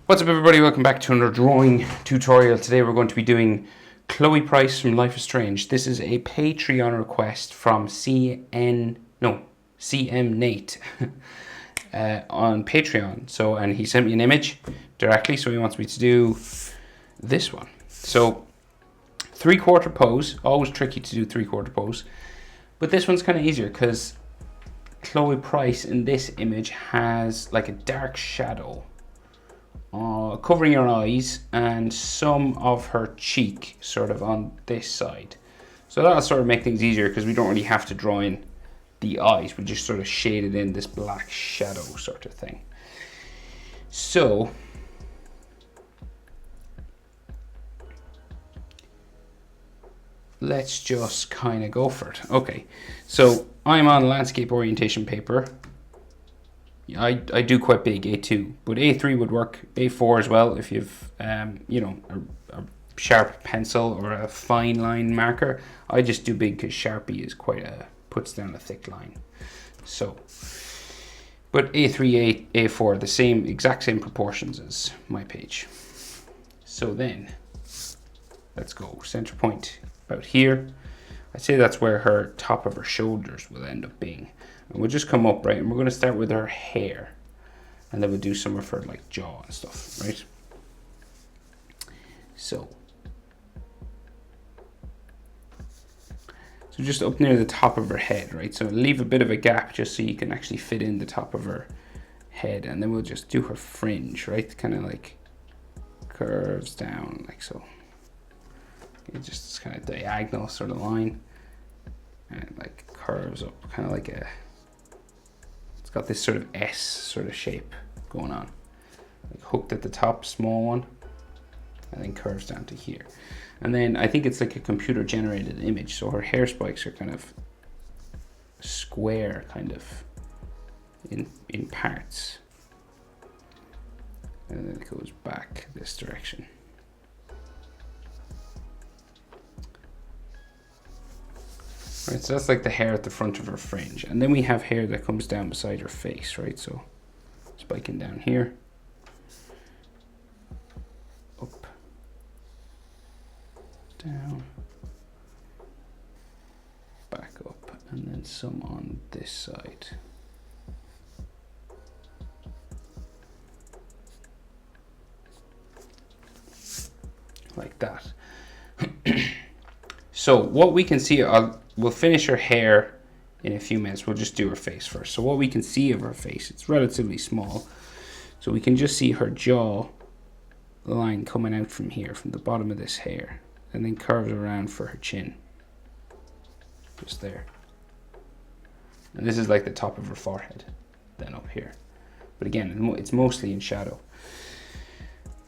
What's up everybody, welcome back to another drawing tutorial. Today we're going to be doing Chloe Price from Life is Strange. This is a Patreon request from CM Nate on Patreon. And he sent me an image directly, so he wants me to do this one. So 3/4 pose, always tricky to do 3/4 pose, but this one's kind of easier because Chloe Price in this image has like a dark shadow covering her eyes and some of her cheek sort of on this side. So that'll sort of make things easier because we don't really have to draw in the eyes. We just sort of shade it in this black shadow sort of thing. So let's just kind of go for it. Okay, so I'm on landscape orientation paper. I do quite big, A2, but A3 would work, A4 as well if you've a sharp pencil or a fine line marker. I just do big because Sharpie is puts down a thick line. So, but A3, A4, the exact same proportions as my page. So then, let's go center point about here. I'd say that's where her top of her shoulders will end up being. And we'll just come up, right, and we're going to start with her hair, and then we'll do some of her like jaw and stuff, right? So just up near the top of her head, right? So leave a bit of a gap just so you can actually fit in the top of her head, and then we'll just do her fringe, right? Kind of like curves down like so. It's just this kind of diagonal sort of line, and it like curves up, kind of like got this sort of S sort of shape going on, like hooked at the top, small one, and then curves down to here. And then I think it's like a computer generated image, so her hair spikes are kind of square, kind of in parts, and then it goes back this direction. Right, so that's like the hair at the front of her fringe. And then we have hair that comes down beside her face, right? So spiking down here, up, down, back up, and then some on this side. Like that. So what we can see, we'll finish her hair in a few minutes. We'll just do her face first. So what we can see of her face, it's relatively small. So we can just see her jaw line coming out from here, from the bottom of this hair, and then curves around for her chin. Just there. And this is like the top of her forehead, then up here. But again, it's mostly in shadow.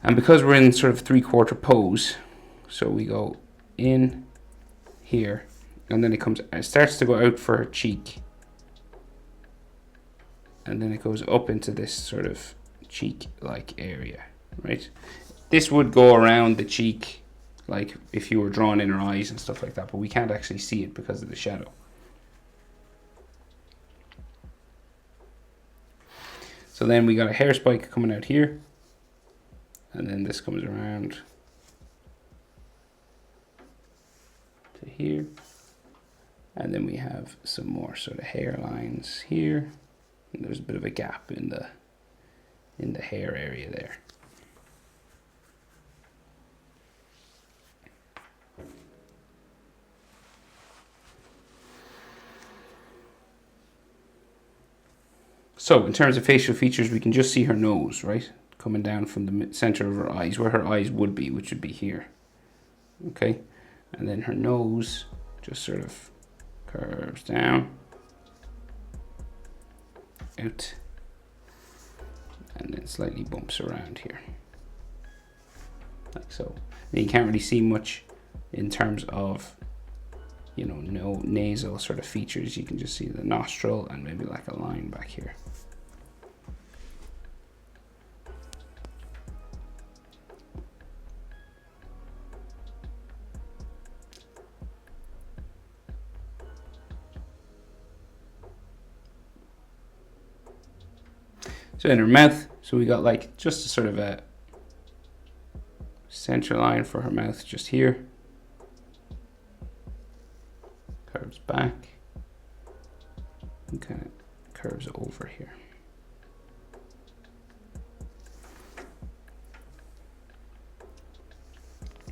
And because we're in sort of 3/4 pose, so we go in here, and then it starts to go out for her cheek, and then it goes up into this sort of cheek like area, right? This would go around the cheek like if you were drawing in her eyes and stuff like that, but we can't actually see it because of the shadow. So then we got a hair spike coming out here, and then this comes around to here. And then we have some more sort of hair lines here. And there's a bit of a gap in the hair area there. So in terms of facial features, we can just see her nose, right? Coming down from the center of her eyes, where her eyes would be, which would be here. Okay? And then her nose just sort of curves down, out, and then slightly bumps around here, like so. And you can't really see much in terms of, no nasal sort of features. You can just see the nostril and maybe like a line back here. So in her mouth, so we got like just a sort of a center line for her mouth just here. Curves back. And kind of curves over here.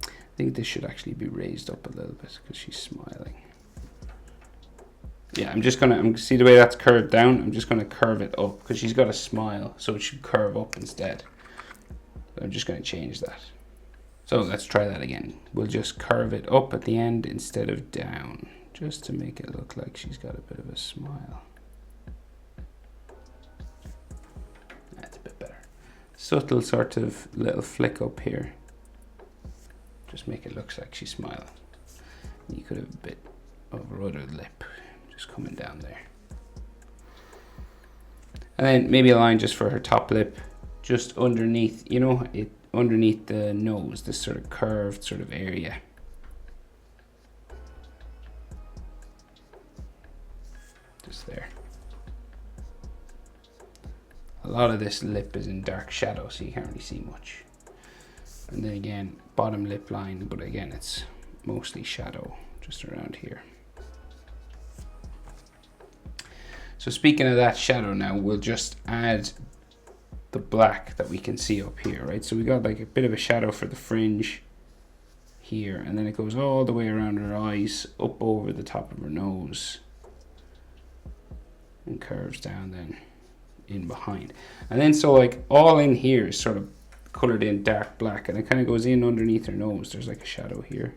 I think this should actually be raised up a little bit because she's smiling. Yeah, I'm just gonna, see the way that's curved down? I'm just gonna curve it up because she's got a smile, so it should curve up instead. So I'm just gonna change that. So let's try that again. We'll just curve it up at the end instead of down, just to make it look like she's got a bit of a smile. That's a bit better. Subtle sort of little flick up here. Just make it look like she's smiling. You could have a bit of her other lip just coming down there. And then maybe a line just for her top lip, just underneath, you know, underneath the nose, this sort of curved sort of area. Just there. A lot of this lip is in dark shadow, so you can't really see much. And then again, bottom lip line, but again, it's mostly shadow just around here. So speaking of that shadow now, we'll just add the black that we can see up here, right? So we got like a bit of a shadow for the fringe here, and then it goes all the way around her eyes, up over the top of her nose, and curves down then in behind. And then so like all in here is sort of colored in dark black, and it kind of goes in underneath her nose. There's like a shadow here.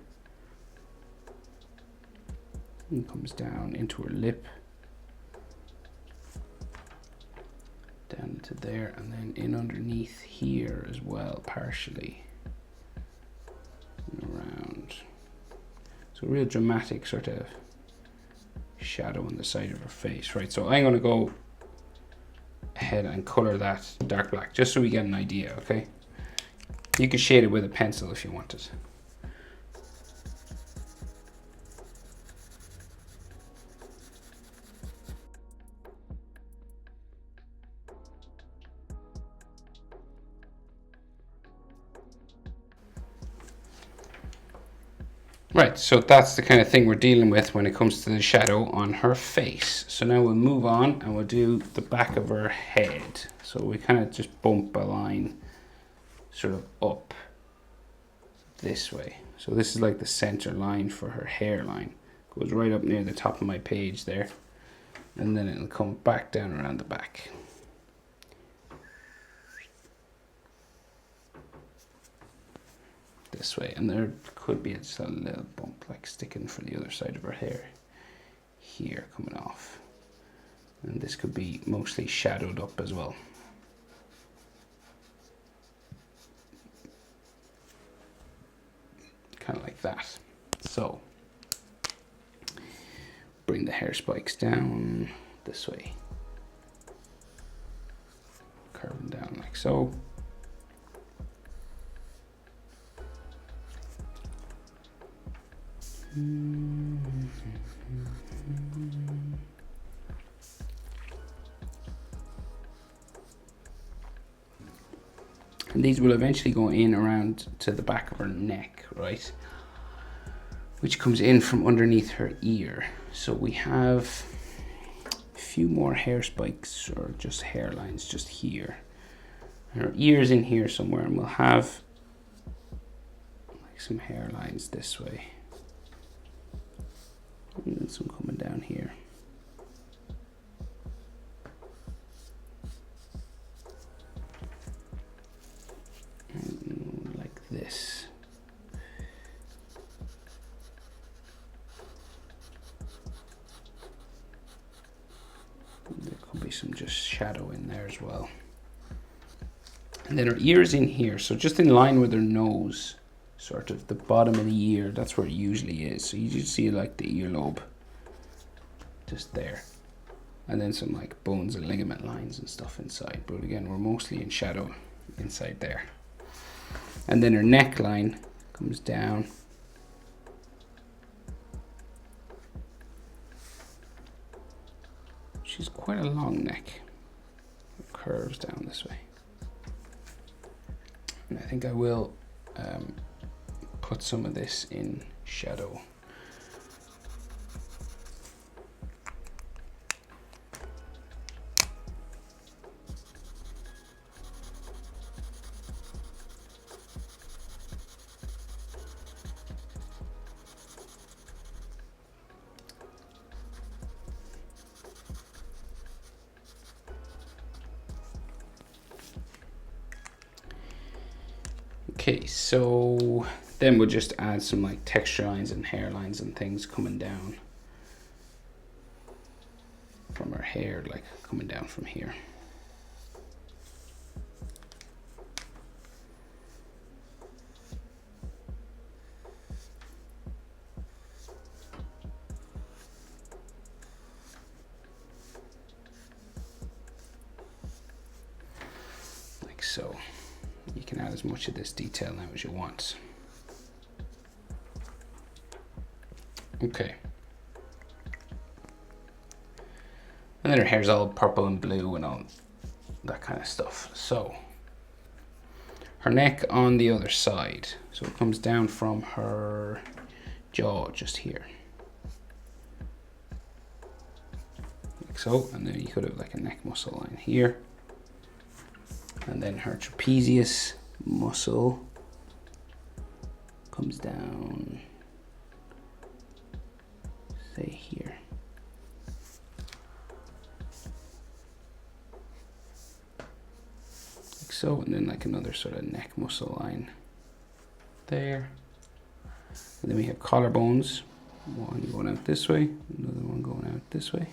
And comes down into her lip. Down to there, and then in underneath here as well, partially. And around. So a real dramatic sort of shadow on the side of her face, right? So I'm going to go ahead and color that dark black, just so we get an idea, okay? You can shade it with a pencil if you wanted. Right, so that's the kind of thing we're dealing with when it comes to the shadow on her face. So now we'll move on and we'll do the back of her head. So we kind of just bump a line sort of up this way. So this is like the center line for her hairline. Goes right up near the top of my page there. And then it'll come back down around the back. This way, and there could be just a little bump like sticking for the other side of her hair here coming off, and this could be mostly shadowed up as well. Kind of like that. So bring the hair spikes down this way, curving down like so. And these will eventually go in around to the back of her neck, right? Which comes in from underneath her ear. So we have a few more hair spikes or just hairlines just here. And her ear's in here somewhere, and we'll have like some hairlines this way. And then some coming down here. And like this. And there could be some just shadow in there as well. And then her ear's in here, so just in line with her nose. Sort of the bottom of the ear, that's where it usually is. So you just see like the earlobe just there. And then some like bones and ligament lines and stuff inside. But again, we're mostly in shadow inside there. And then her neckline comes down. She's quite a long neck. It curves down this way. And I think I will put some of this in shadow. Okay, so then we'll just add some like texture lines and hairlines and things coming down from her hair, like coming down from here. Like so. You can add as much of this detail now as you want. Okay. And then her hair's all purple and blue and all that kind of stuff. So her neck on the other side. So it comes down from her jaw just here. Like so. And then you could have like a neck muscle line here. And then her trapezius muscle comes down, say here. Like so, and then like another sort of neck muscle line there. And then we have collarbones, one going out this way, another one going out this way.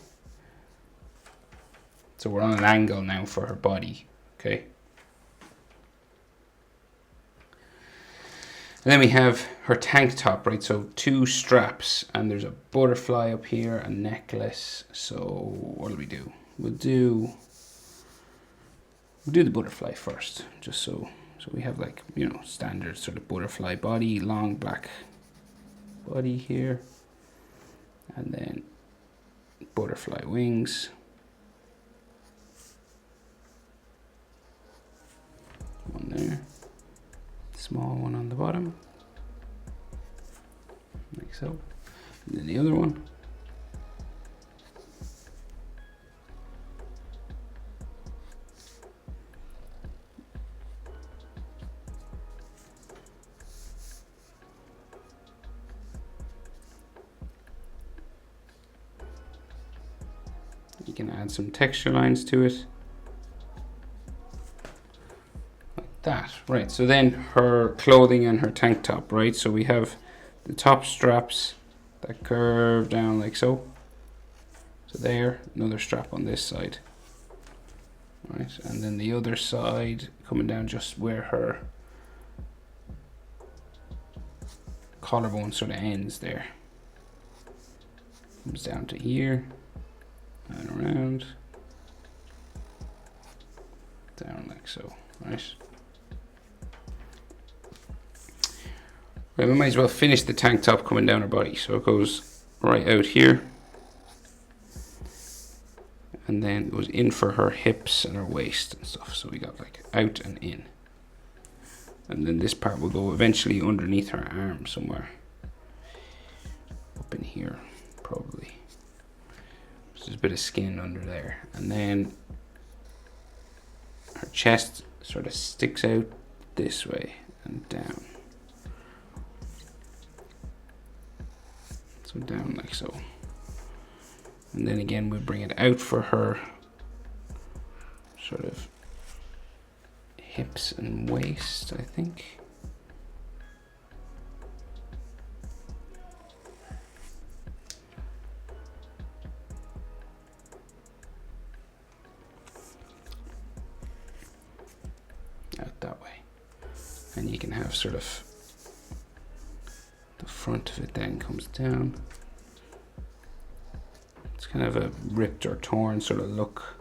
So we're on an angle now for her body, okay? And then we have her tank top, right? So 2 straps, and there's a butterfly up here, a necklace. So what'll we do? We'll do the butterfly first, just so we have like, you know, standard sort of butterfly body, long black body here, and then butterfly wings. One there. Small one on the bottom, like so. And then the other one. You can add some texture lines to it. That, right, so then her clothing and her tank top, right? So we have the top straps that curve down like so. So there, another strap on this side. Right, and then the other side coming down just where her collarbone sort of ends there. Comes down to here and around. Down like so, right? Right, we might as well finish the tank top coming down her body. So it goes right out here. And then goes in for her hips and her waist and stuff. So we got like out and in. And then this part will go eventually underneath her arm somewhere. Up in here, probably. So there's a bit of skin under there. And then her chest sort of sticks out this way and down. So down like so. And then again, we bring it out for her sort of hips and waist, I think. Out that way. And you can have sort of the front of it then comes down. It's kind of a ripped or torn sort of look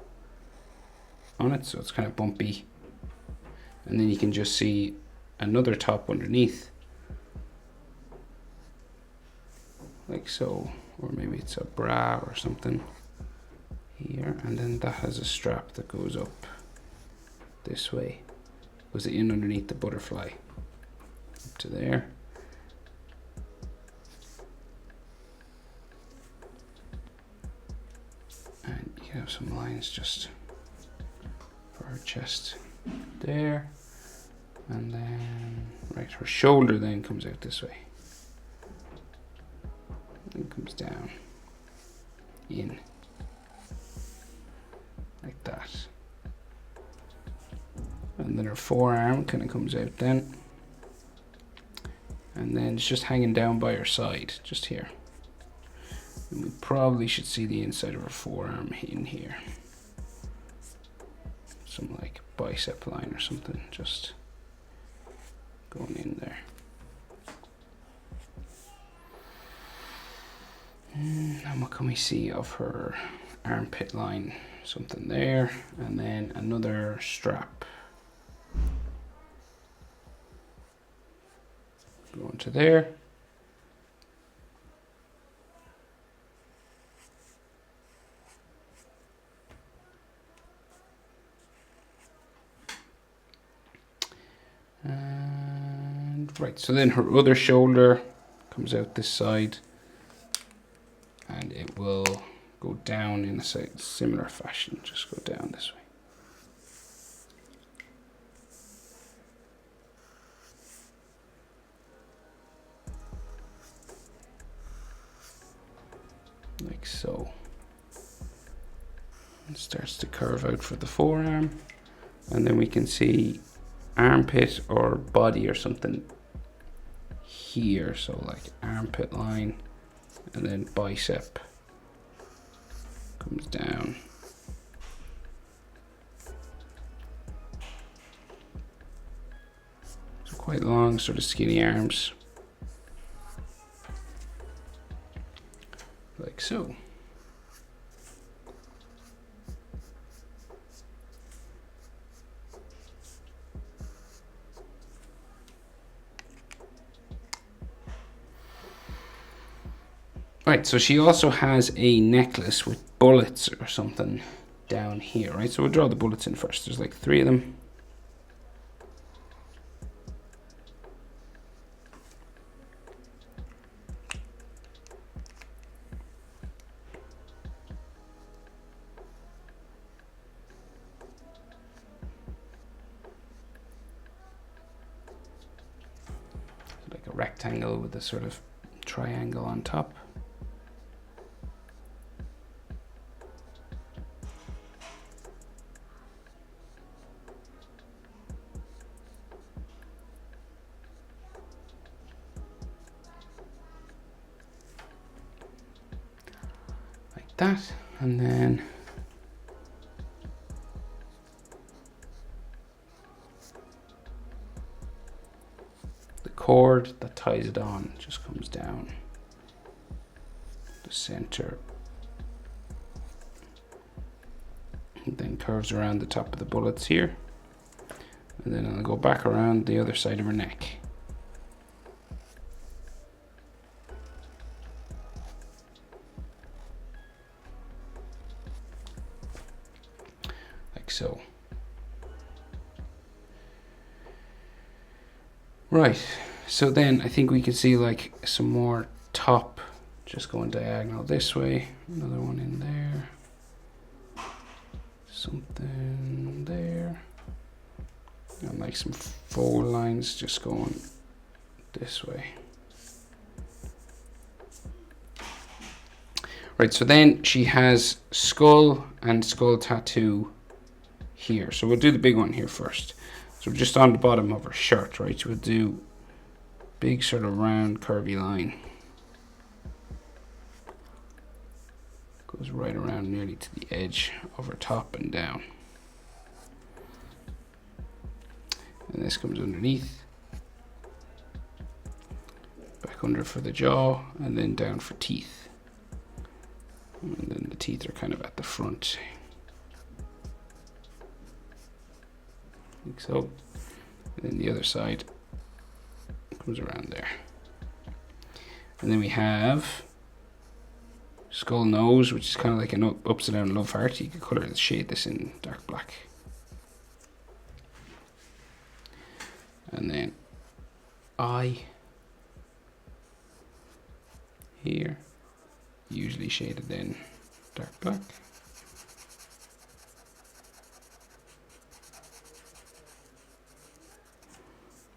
on it, so it's kind of bumpy. And then you can just see another top underneath, like so, or maybe it's a bra or something here, and then that has a strap that goes up this way, goes in underneath the butterfly. up to there. And you have some lines just for her chest there. And then, right, her shoulder then comes out this way. And comes down, in, like that. And then her forearm kind of comes out then. And then it's just hanging down by her side, just here. And we probably should see the inside of her forearm in here. Some like bicep line or something, just going in there. And what can we see of her armpit line? Something there, and then another strap going to there. And right, so then her other shoulder comes out this side, and it will go down in a similar fashion, just go down this way. Like so. It starts to curve out for the forearm, and then we can see armpit or body or something here, so like armpit line, and then bicep comes down. So quite long, sort of skinny arms, like so. Right, so she also has a necklace with bullets or something down here, right? So we'll draw the bullets in first. There's like 3 of them. Like a rectangle with a sort of triangle on top. That, and then the cord that ties it on just comes down the center and then curves around the top of the bullets here, and then I'll go back around the other side of her neck. So, right, so then I think we can see like some more top just going diagonal this way, another one in there, something there, and like some fold lines just going this way. Right, so then she has skull and skull tattoo here. So we'll do the big one here first. So just on the bottom of her shirt, right? So we'll do big sort of round curvy line. Goes right around nearly to the edge of her top and down. And this comes underneath. Back under for the jaw, and then down for teeth. And then the teeth are kind of at the front. Like so, and then the other side comes around there, and then we have skull nose, which is kind of like an upside down love heart. You could color the shade this in dark black, and then eye here, usually shaded in dark black.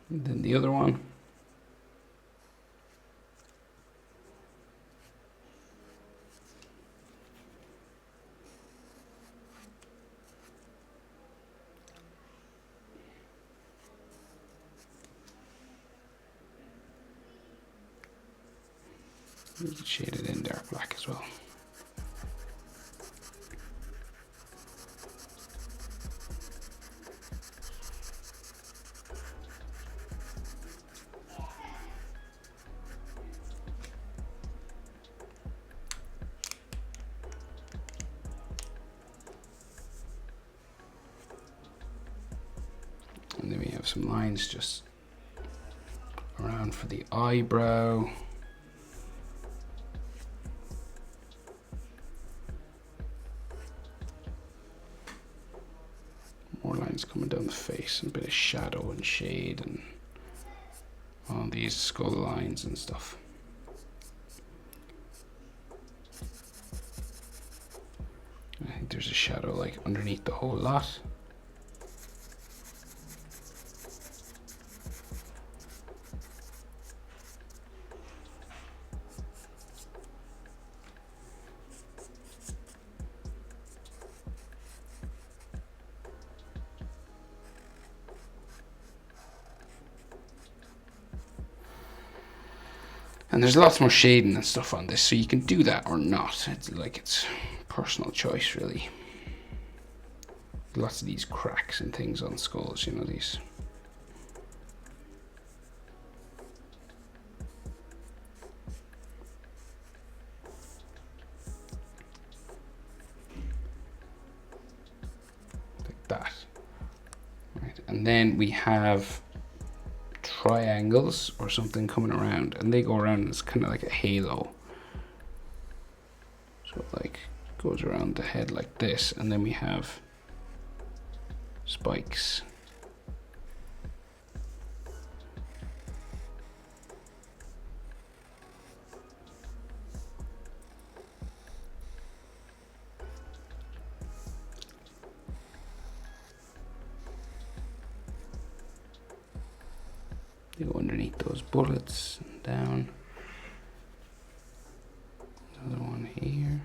And then the other one. Shaded in dark black as well. And then we have some lines just around for the eyebrow. More lines coming down the face, and a bit of shadow and shade and all these skull lines and stuff. I think there's a shadow like underneath the whole lot. And there's lots more shading and stuff on this, so you can do that or not. It's personal choice, really. Lots of these cracks and things on skulls, you know, these. Like that. Right, and then we have triangles or something coming around, and they go around as kind of like a halo. So it like goes around the head like this, and then we have spikes. They go underneath those bullets and down. Another one here.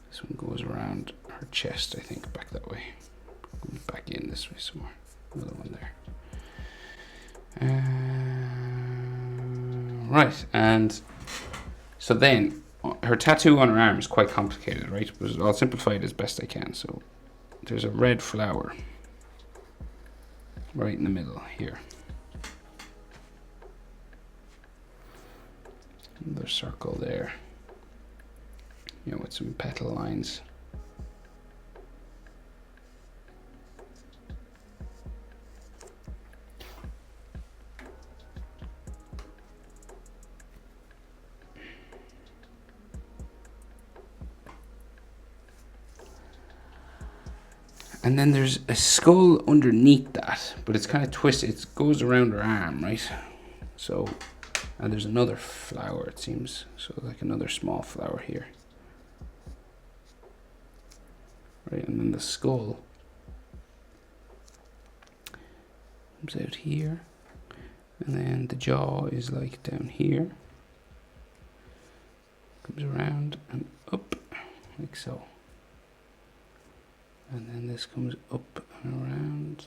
This one goes around her chest, I think, back that way. Back in this way somewhere. Another one there. Right, and so then her tattoo on her arm is quite complicated, right? But I'll simplify it as best I can. So there's a red flower right in the middle here. Another circle there, you know, with some petal lines. And then there's a skull underneath that, but it's kind of twisted. It goes around her arm, right? So, and there's another flower, it seems. So like another small flower here. Right, and then the skull comes out here. And then the jaw is like down here. Comes around and up, like so. And then this comes up and around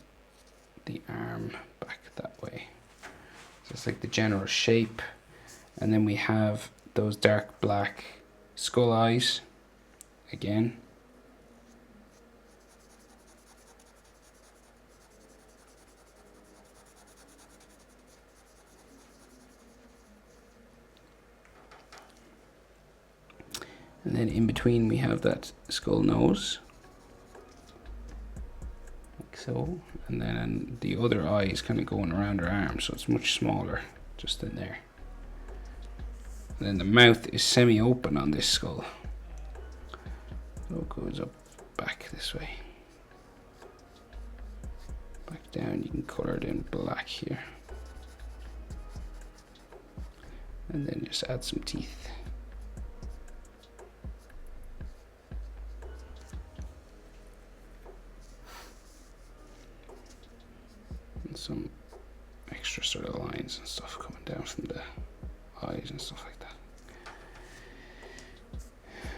the arm back that way. So it's like the general shape. And then we have those dark black skull eyes again. And then in between we have that skull nose. So, and then the other eye is kind of going around her arm, so it's much smaller just in there. And then the mouth is semi-open on this skull, so it goes up back this way. down, you can color it in black here. And then just add some teeth. And some extra sort of lines and stuff coming down from the eyes and stuff like that.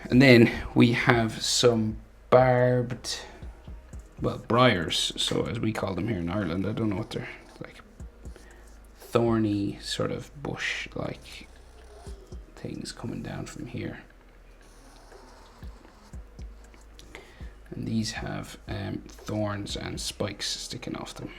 And then we have some barbed, well, briars, so as we call them here in Ireland. I don't know what they're like, thorny sort of bush like things coming down from here. And these have thorns and spikes sticking off them.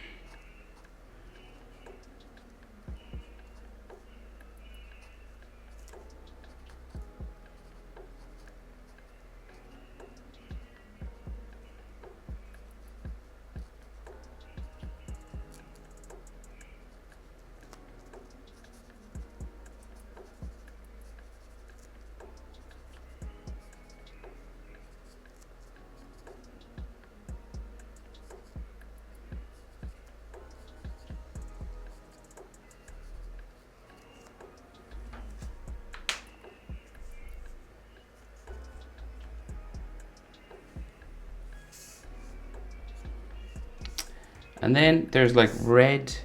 And then there's like red,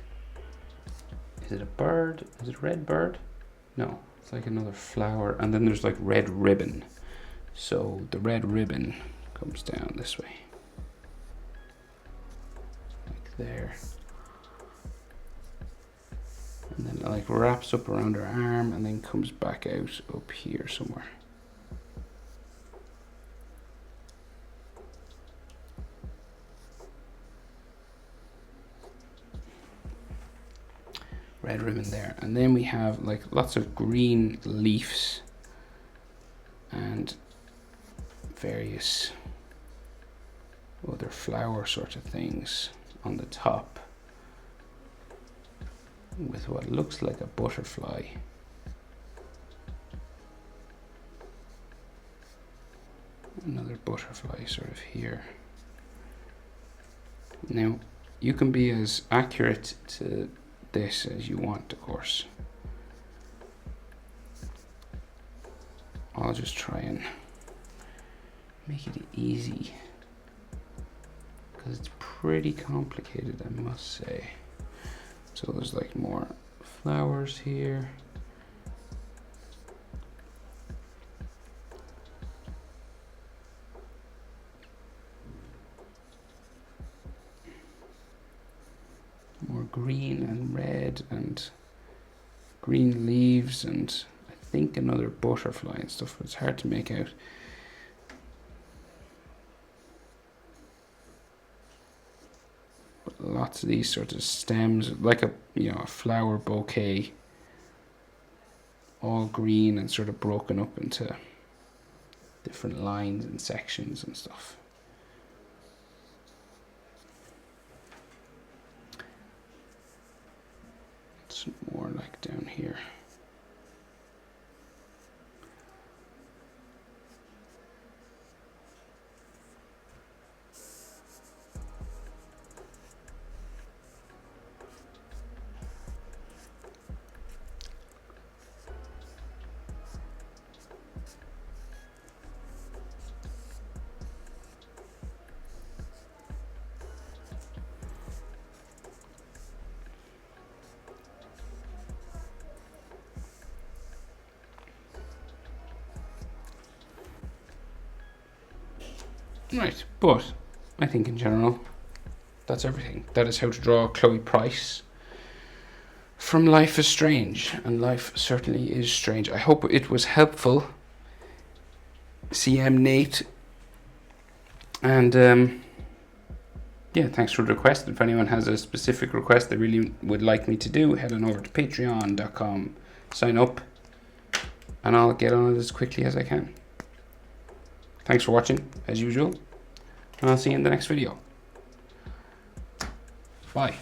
is it a bird? Is it a red bird? No, it's like another flower. And then there's like red ribbon. So the red ribbon comes down this way. Like there. And then it like wraps up around her arm and then comes back out up here somewhere. Red ribbon there, and then we have like lots of green leaves and various other flower sort of things on the top with what looks like a butterfly. Another butterfly sort of here. Now you can be as accurate to this as you want, of course. I'll just try and make it easy because it's pretty complicated, I must say. So there's like more flowers here. More green and red and green leaves and I think another butterfly and stuff, but it's hard to make out. But lots of these sort of stems, like a a flower bouquet, all green and sort of broken up into different lines and sections and stuff. Some more like down here. Right, but I think in general, that's everything. That is how to draw Chloe Price from Life is Strange, and life certainly is strange. I hope it was helpful, CM Nate, and yeah, thanks for the request. If anyone has a specific request they really would like me to do, head on over to patreon.com, sign up, and I'll get on it as quickly as I can. Thanks for watching, as usual, and I'll see you in the next video. Bye.